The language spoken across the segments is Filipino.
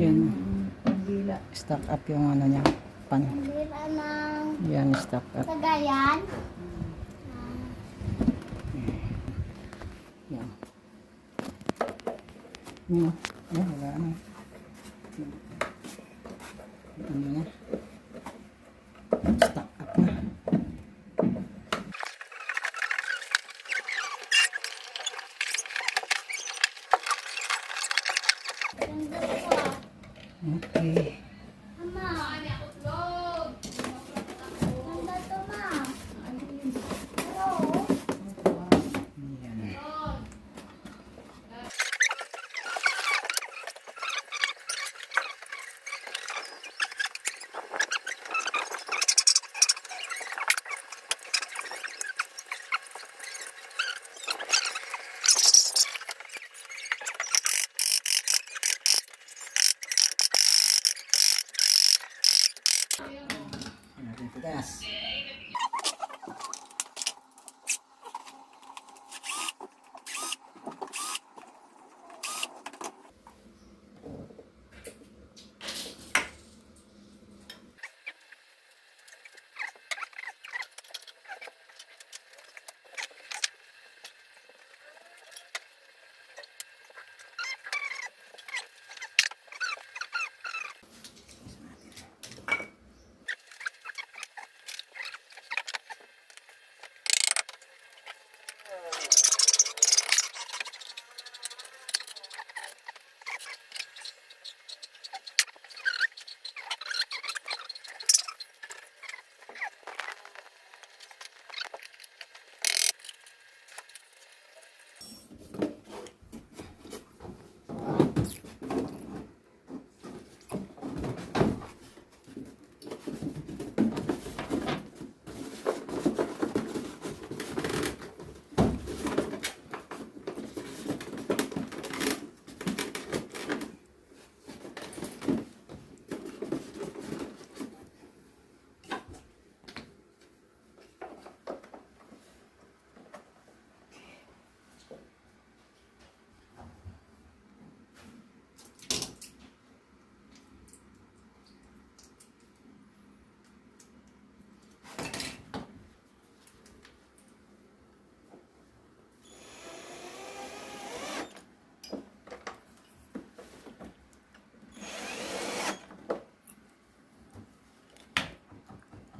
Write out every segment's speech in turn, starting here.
Yun. Pambila. Stock up yung ano niya. Pan. Pambila ng Yan, stock up. Cagayan. Yan. Yan. Yan, wala na. Ano na. Stock up na. Ganda po. Okay. Mama. Ganda to, ma. Hello. Yan. Natin tigas.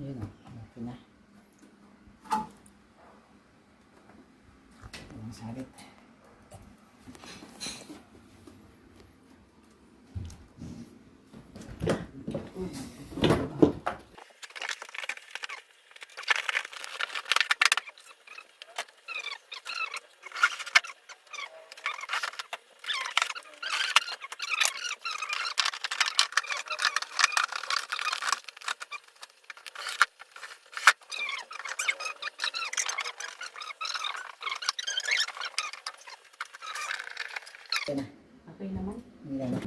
Yun o. Okay na. Ang salit. Okay na. Okay naman. Hindi na.